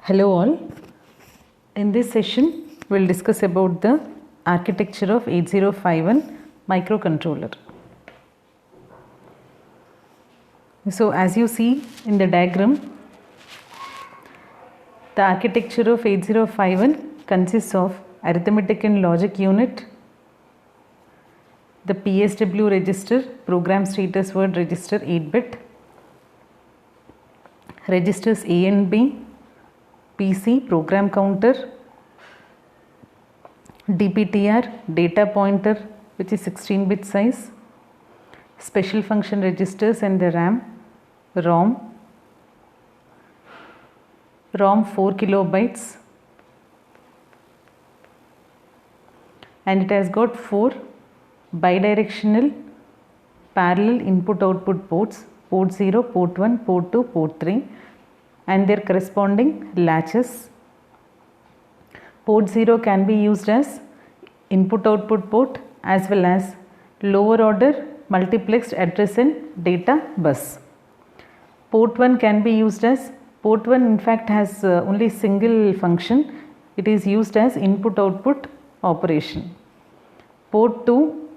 Hello all. In this session we'll discuss about the architecture of 8051 microcontroller. So as you see in the diagram, the architecture of 8051 consists of arithmetic and logic unit, the PSW register, program status word register 8-bit, registers A and B, PC program counter, DPTR data pointer which is 16-bit size, special function registers and the RAM, ROM 4 kilobytes, and it has got 4 bidirectional parallel input output ports, port 0, port 1, port 2, port 3, and their corresponding latches. Port 0 can be used as input output port as well as lower order multiplexed address and data bus. Port 1 can be used as, port 1 in fact has only single function, it is used as input output operation. Port 2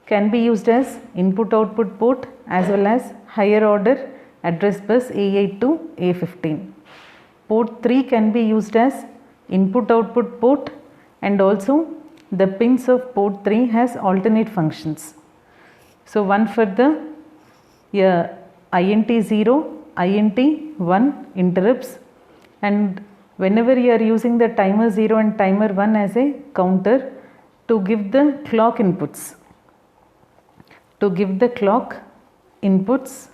can be used as input output port as well as higher order address bus A8 to A15. Port 3 can be used as input output port, and also the pins of port 3 has alternate functions. So one for the INT 0, INT 1 interrupts, and whenever you are using the timer 0 and timer 1 as a counter to give the clock inputs. To give the clock inputs,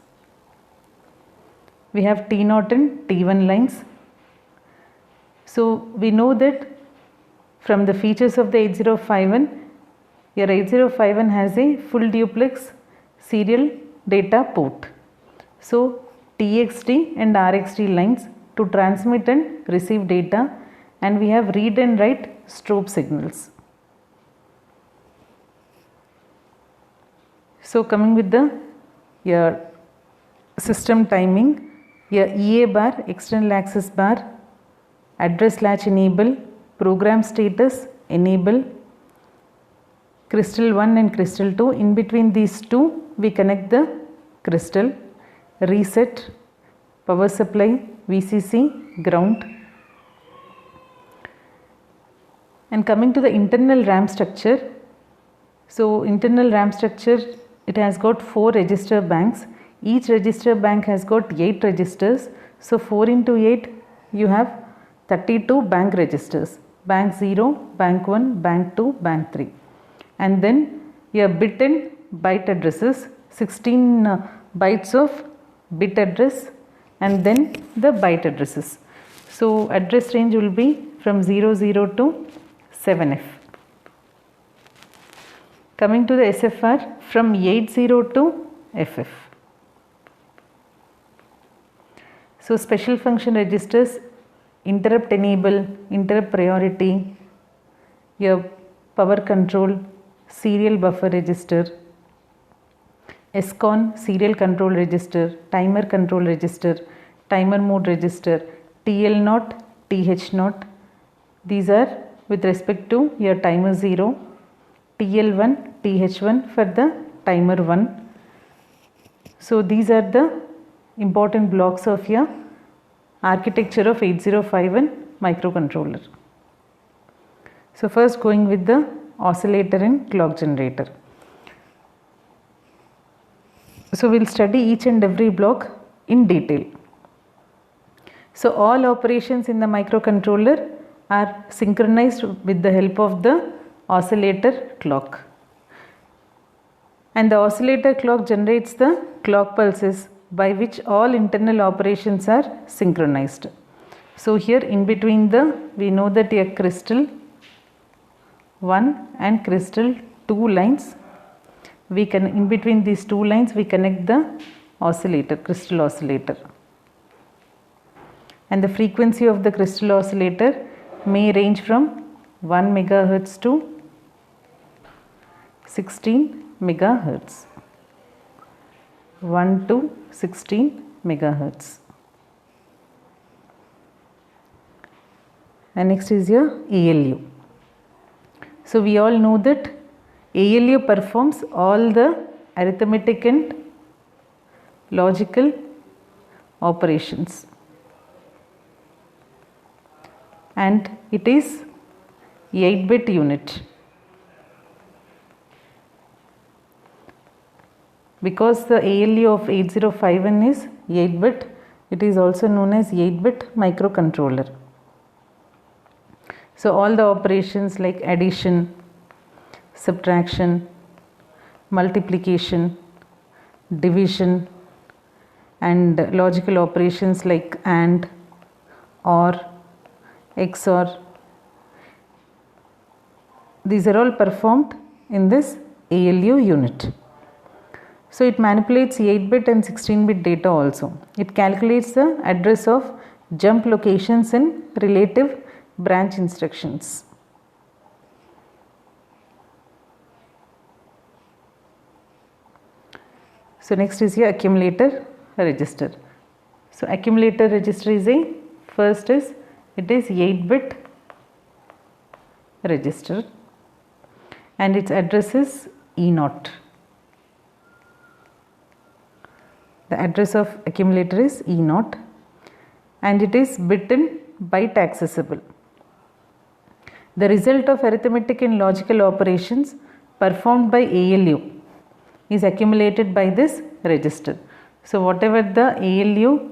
we have T0 and T1 lines. So we know that from the features of the 8051, your 8051 has a full duplex serial data port. So TXT and RXT lines to transmit and receive data, and we have read and write strobe signals. So coming with the system timing, your EA bar, external access bar, address latch enable, program status enable, crystal 1 and crystal 2. In between these two we connect the crystal, reset, power supply, VCC, ground. And coming to the internal RAM structure, so internal RAM structure, it has got 4 register banks. Each register bank has got 8 registers. So 4 into 8 you have 32 bank registers. Bank 0, bank 1, bank 2, bank 3. And then your bit and byte addresses, 16 bytes of bit address, and then the byte addresses. So address range will be from 00 to 7F. Coming to the SFR, from 80 to FF. So special function registers, interrupt enable, interrupt priority, your power control, serial buffer register, SCON serial control register, timer control register, timer mode register, TL0, TH0. These are with respect to your timer 0, TL1, TH1 for the timer 1. So these are the important blocks of your architecture of 8051 microcontroller. So first going with the oscillator and clock generator. So we'll study each and every block in detail. So all operations in the microcontroller are synchronized with the help of the oscillator clock. And the oscillator clock generates the clock pulses by which all internal operations are synchronized. So here in between we know that a crystal 1 and crystal 2 lines, we can, in between these 2 lines we connect the oscillator, crystal oscillator. And the frequency of the crystal oscillator may range from 1 megahertz to 16 megahertz. 1 to 16 megahertz. and next is your ALU. So we all know that ALU performs all the arithmetic and logical operations, and it is 8-bit unit. Because the ALU of 8051 is 8-bit, it is also known as 8-bit microcontroller. So all the operations like addition, subtraction, multiplication, division, and logical operations like AND, OR, XOR, these are all performed in this ALU unit. So it manipulates 8-bit and 16-bit data also. It calculates the address of jump locations in relative branch instructions. So next is your accumulator register. So accumulator register is it is 8-bit register, and its address is E0. The address of accumulator is E0, and it is bit and byte accessible. The result of arithmetic and logical operations performed by ALU is accumulated by this register. So whatever the ALU,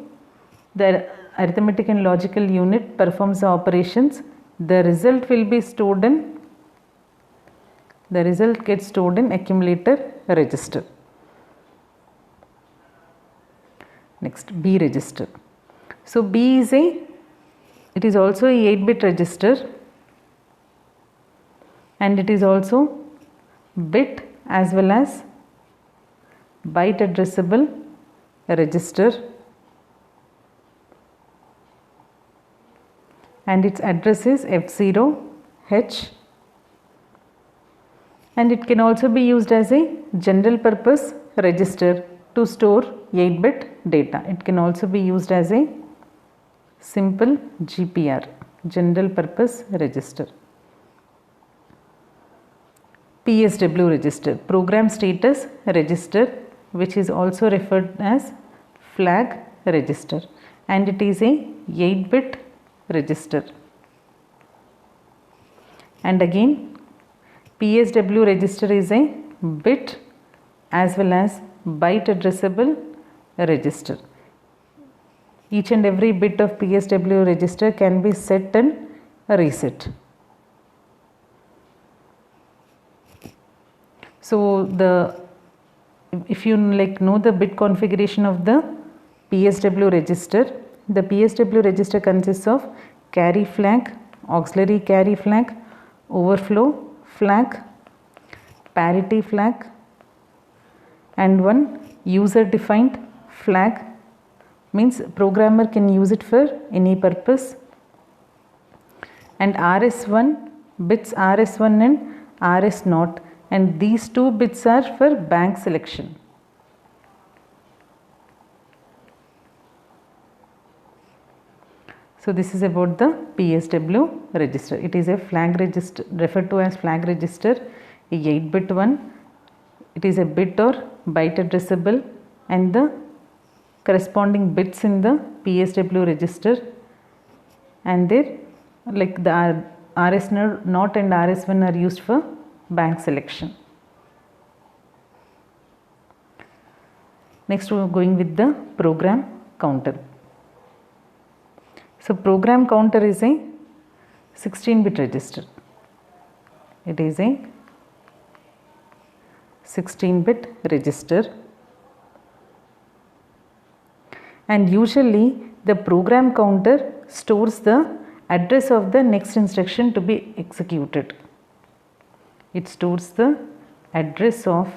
the arithmetic and logical unit, performs the operations, the result will be stored in, the result gets stored in accumulator register. Next, B register. So B is it is also a 8-bit register, and it is also bit as well as byte addressable register, and its address is F0H, and it can also be used as a general purpose register to store 8-bit data. It can also be used as a simple GPR, general purpose register. PSW register, program status register, which is also referred as flag register, and it is a 8-bit register. And again, PSW register is a bit as well as byte addressable register. Each and every bit of PSW register can be set and reset. So if you know the bit configuration of the PSW register, the PSW register consists of carry flag, auxiliary carry flag, overflow flag, parity flag, and one user defined flag, means programmer can use it for any purpose, and RS1, bits RS1 and RS0, and these two bits are for bank selection. So this is about the PSW register. It is a flag register, referred to as flag register, a 8-bit one. It is a bit or byte addressable, and the corresponding bits in the PSW register, and there like the RS0 and RS1 are used for bank selection. Next we are going with the program counter. So program counter is a 16-bit register. It is a 16-bit register, and usually the program counter stores the address of the next instruction to be executed. It stores the address of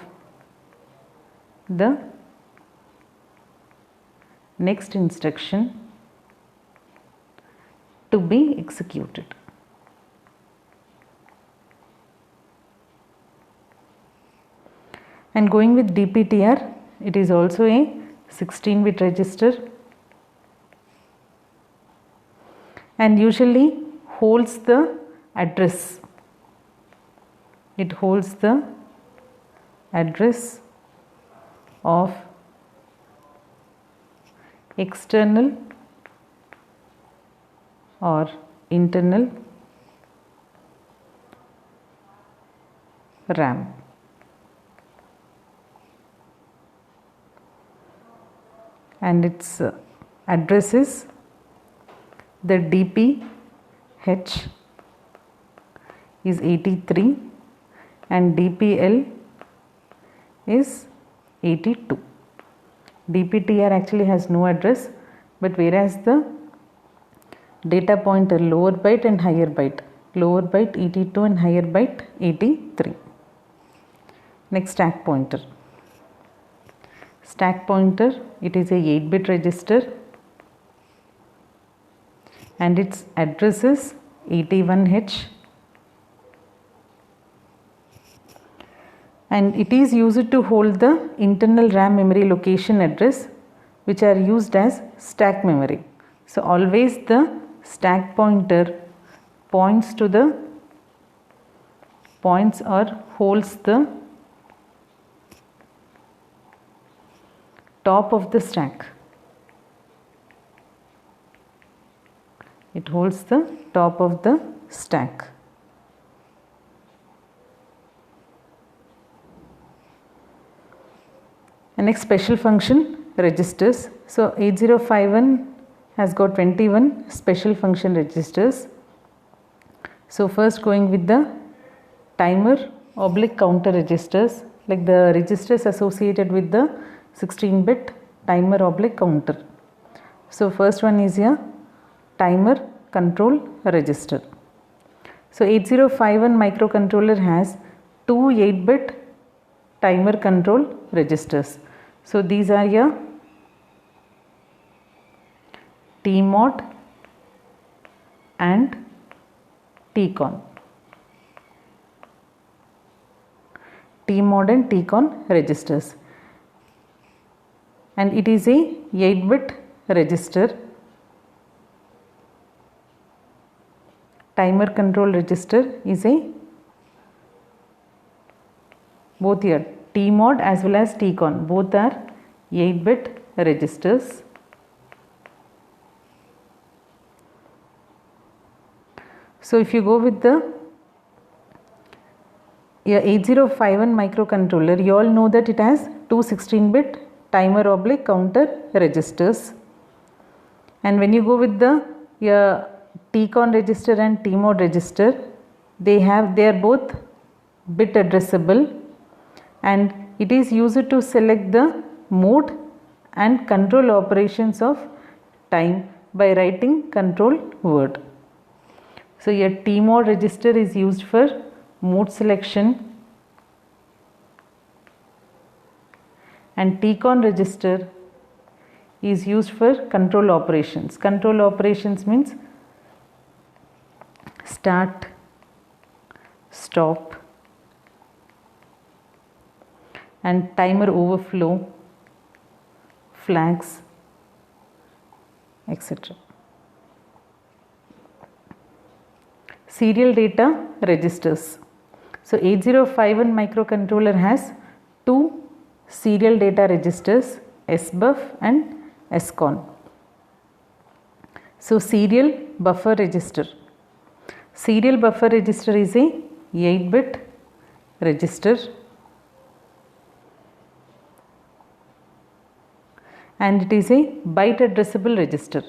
the next instruction to be executed. And going with DPTR, it is also a 16-bit register, and usually holds the address. It holds the address of external or internal RAM. And its address is the DPH is 83 and DPL is 82. DPTR actually has no address, but whereas the data pointer lower byte and higher byte, lower byte 82 and higher byte 83. Next, stack pointer. Stack pointer, it is a 8-bit register and its address is 81H, and it is used to hold the internal RAM memory location address, which are used as stack memory. So always the stack pointer points to the points or holds the top of the stack. It holds the top of the stack. And next, special function registers. So 8051 has got 21 special function registers. So first, going with the timer / counter registers, like the registers associated with the 16-bit timer / counter. So first one is a timer control register. So 8051 microcontroller has two 8-bit timer control registers. So these are your TMOD and TCON. TMOD and TCON registers, and it is a 8-bit register. Timer control register is a both here TMOD as well as TCON, both are 8-bit registers. So if you go with the 8051 microcontroller, you all know that it has two 16-bit timer / counter registers, and when you go with the TCON register and TMOD register, they are both bit addressable, and it is used to select the mode and control operations of time by writing control word. So your TMOD register is used for mode selection, and TCON register is used for control operations. Control operations means start, stop, and timer overflow, flags, etc. Serial data registers. So 8051 microcontroller has two serial data registers, SBUF and SCON. So serial buffer register. Serial buffer register is a 8-bit register, and it is a byte addressable register.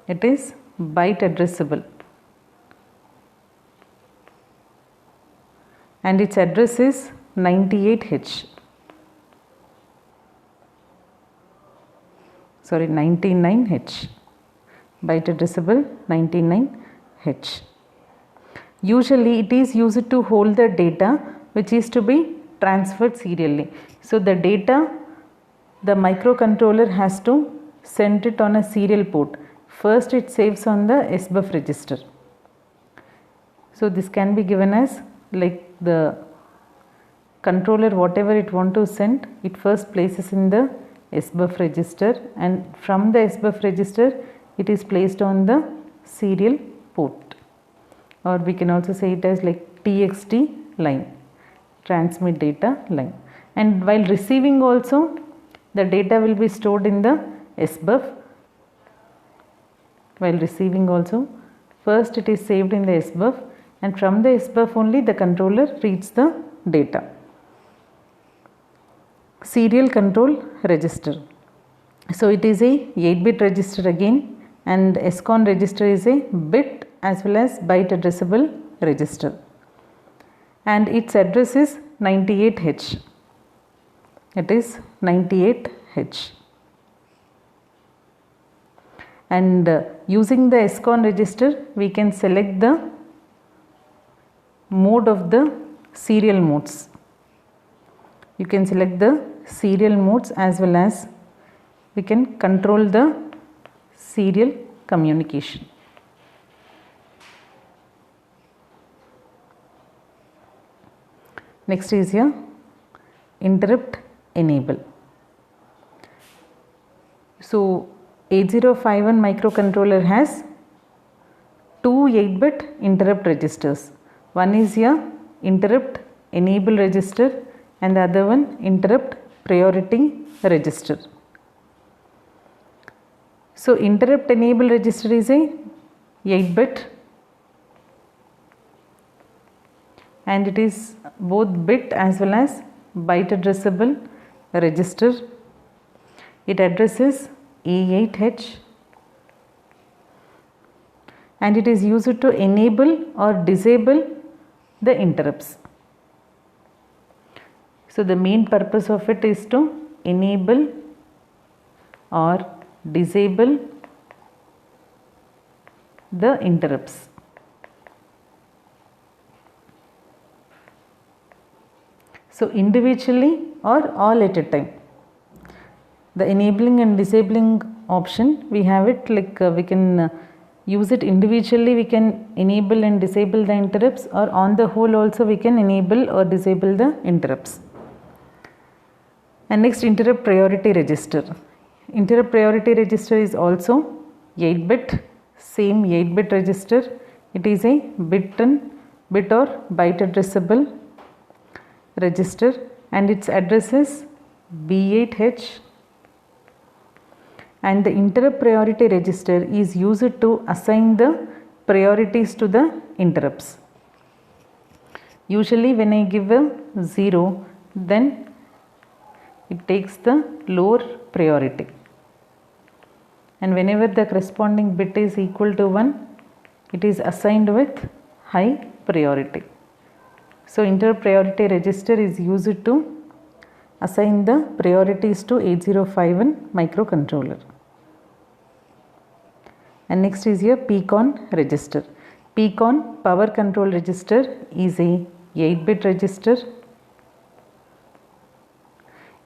It is byte addressable, and its address is 98H. 99H. Byte addressable 99H. Usually it is used to hold the data which is to be transferred serially. So the data, the microcontroller has to send it on a serial port. First it saves on the SBUF register. So this can be given as like the controller, whatever it want to send, it first places in the SBUF register, and from the SBUF register it is placed on the serial port, or we can also say it as like TXT line, transmit data line. And while receiving also, the data will be stored in the SBUF. While receiving also, first it is saved in the SBUF, and from the SBUF only the controller reads the data. Serial control register. So it is a 8-bit register again, and SCON register is a bit as well as byte addressable register, and its address is 98H. It is 98H. And using the SCON register, we can select the mode of the serial modes. You can select the serial modes as well as we can control the serial communication. Next is here interrupt enable. So 8051 microcontroller has two 8-bit interrupt registers. One is here interrupt enable register, and the other one interrupt priority register. So interrupt enable register is a 8-bit, and it is both bit as well as byte addressable register. It addresses A8H, and it is used to enable or disable the interrupts. So the main purpose of it is to enable or disable the interrupts. So individually or all at a time. The enabling and disabling option, we have it like we can use it individually, we can enable and disable the interrupts, or on the whole also we can enable or disable the interrupts. And next, interrupt priority register. Interrupt priority register is also 8-bit, same 8-bit register. It is a bit or byte addressable register, and its address is B8H, and the interrupt priority register is used to assign the priorities to the interrupts. Usually when I give a 0, then it takes the lower priority, and whenever the corresponding bit is equal to 1, it is assigned with high priority. So interrupt priority register is used to assign the priorities to 8051 microcontroller. And next is here PCON register. PCON power control register is a 8-bit register.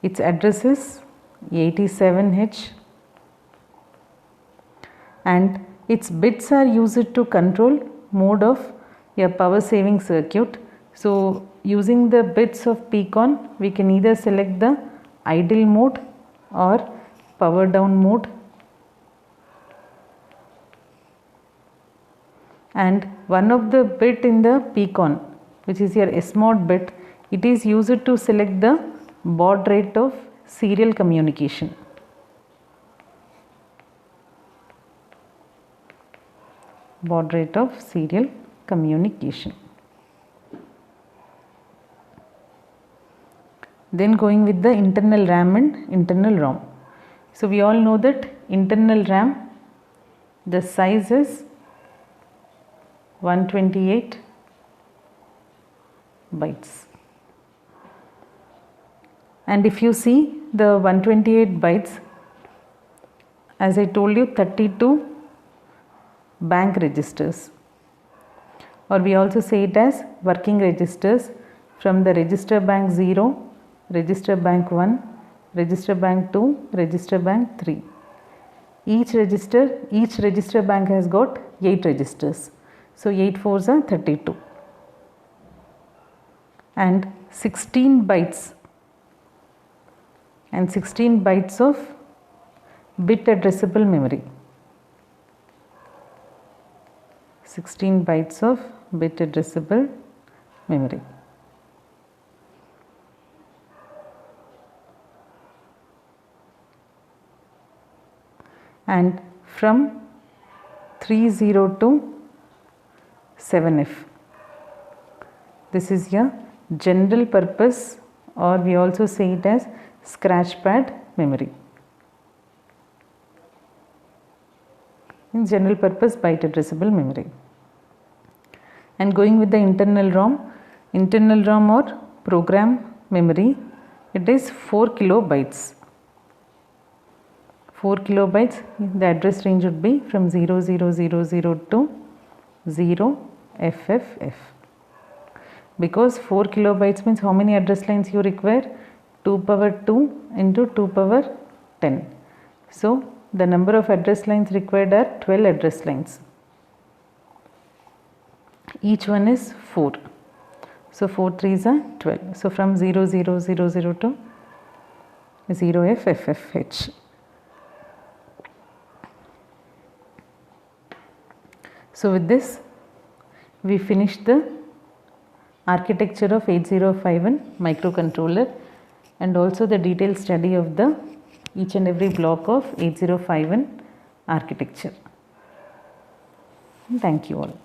Its address is 87H, and its bits are used to control mode of a power saving circuit. So using the bits of PCON, we can either select the idle mode or power down mode, and one of the bit in the PCON, which is your SMOD bit, it is used to select the baud rate of serial communication. Baud rate of serial communication. Then going with the internal RAM and internal ROM. So we all know that internal RAM, the size is 128 bytes. And if you see the 128 bytes, as I told you, 32 bank registers, or we also say it as working registers, from the register bank 0, register bank 1, register bank 2, register bank 3. Each register bank has got 8 registers. So 8 4s are 32, and 16 bytes of bit addressable memory. 16 bytes of bit addressable memory. And from 30 to 7F, this is your general purpose, or we also say it as scratch pad memory. In general purpose byte addressable memory. And going with the internal ROM or program memory, it is 4 kilobytes. 4 kilobytes, the address range would be from 0000 to 0FFF. Because 4 kilobytes means how many address lines you require? 2 power 2 into 2 power 10. So the number of address lines required are 12 address lines. Each one is 4. So 4 3s are 12. So from 0000 to 0FFFH. So with this, we finished the architecture of 8051 microcontroller and also the detailed study of the each and every block of 8051 architecture. Thank you all.